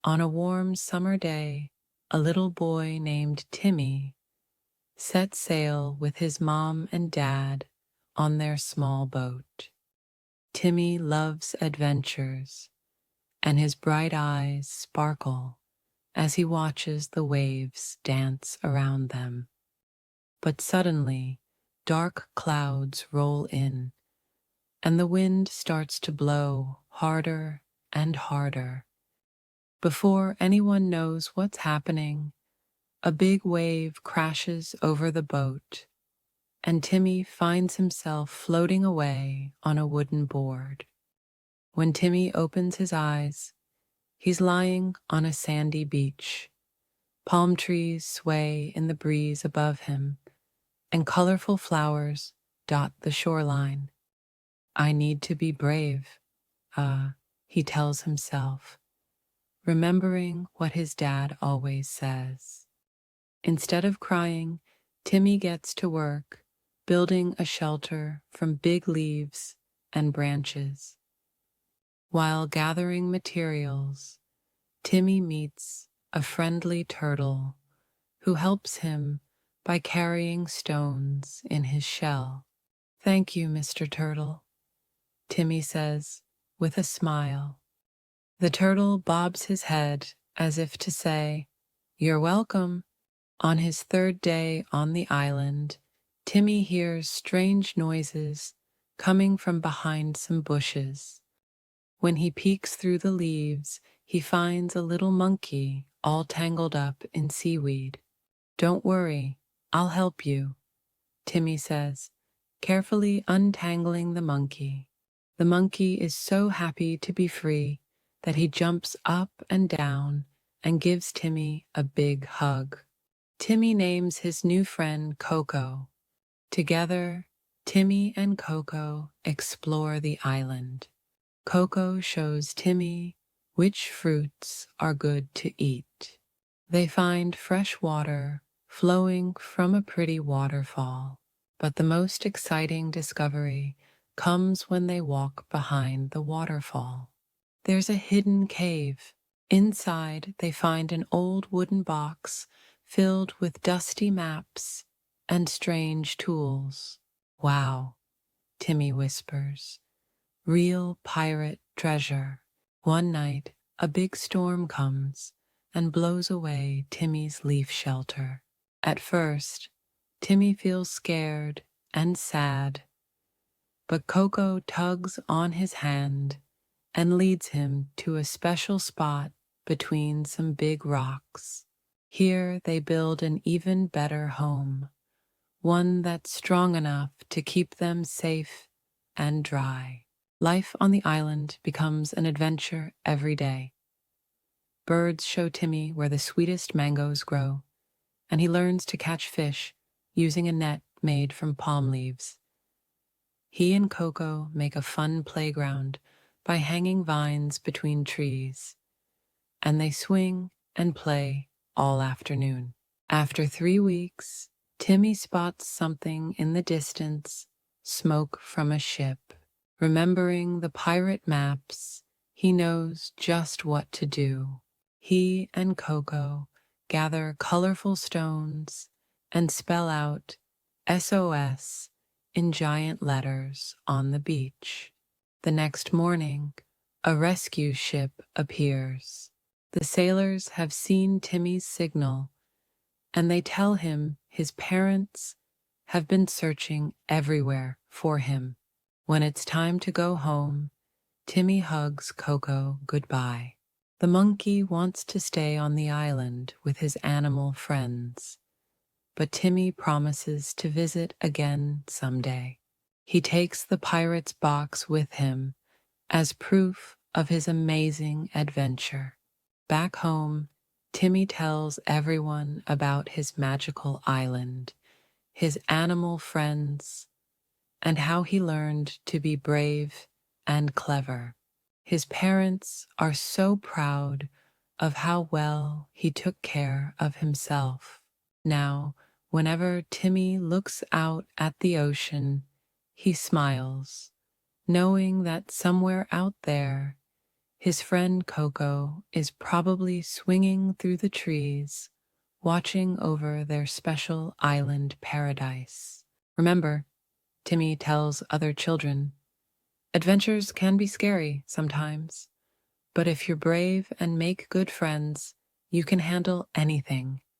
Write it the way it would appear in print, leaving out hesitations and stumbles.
On a warm summer day, a little boy named Timmy set sail with his mom and dad on their small boat. Timmy loves adventures, and his bright eyes sparkle as he watches the waves dance around them. But suddenly, dark clouds roll in, and the wind starts to blow harder and harder. Before anyone knows what's happening, a big wave crashes over the boat, and Timmy finds himself floating away on a wooden board. When Timmy opens his eyes, he's lying on a sandy beach. Palm trees sway in the breeze above him, and colorful flowers dot the shoreline. I need to be brave, he tells himself, remembering what his dad always says. Instead of crying, Timmy gets to work, building a shelter from big leaves and branches. While gathering materials, Timmy meets a friendly turtle who helps him by carrying stones in his shell. "Thank you, Mr. Turtle," Timmy says with a smile. The turtle bobs his head as if to say, "You're welcome." On his third day on the island, Timmy hears strange noises coming from behind some bushes. When he peeks through the leaves, he finds a little monkey all tangled up in seaweed. "Don't worry, I'll help you," Timmy says, carefully untangling the monkey. The monkey is so happy to be free that he jumps up and down and gives Timmy a big hug. Timmy names his new friend Coco. Together, Timmy and Coco explore the island. Coco shows Timmy which fruits are good to eat. They find fresh water flowing from a pretty waterfall. But the most exciting discovery comes when they walk behind the waterfall. There's a hidden cave. Inside, they find an old wooden box filled with dusty maps and strange tools. "Wow," Timmy whispers. "Real pirate treasure." One night, a big storm comes and blows away Timmy's leaf shelter. At first, Timmy feels scared and sad, but Coco tugs on his hand and leads him to a special spot between some big rocks. Here they build an even better home, one that's strong enough to keep them safe and dry. Life on the island becomes an adventure every day. Birds show Timmy where the sweetest mangoes grow, and he learns to catch fish using a net made from palm leaves. He and Coco make a fun playground by hanging vines between trees, and they swing and play all afternoon. After 3 weeks, Timmy spots something in the distance, smoke from a ship. Remembering the pirate maps, he knows just what to do. He and Coco gather colorful stones and spell out SOS in giant letters on the beach. The next morning, a rescue ship appears. The sailors have seen Timmy's signal, and they tell him his parents have been searching everywhere for him. When it's time to go home, Timmy hugs Coco goodbye. The monkey wants to stay on the island with his animal friends, but Timmy promises to visit again someday. He takes the pirate's box with him as proof of his amazing adventure. Back home, Timmy tells everyone about his magical island, his animal friends, and how he learned to be brave and clever. His parents are so proud of how well he took care of himself. Now, whenever Timmy looks out at the ocean, he smiles, knowing that somewhere out there, His friend Coco is probably swinging through the trees, watching over their special island paradise. Remember, Timmy tells other children, adventures can be scary sometimes, but if you're brave and make good friends, you can handle anything,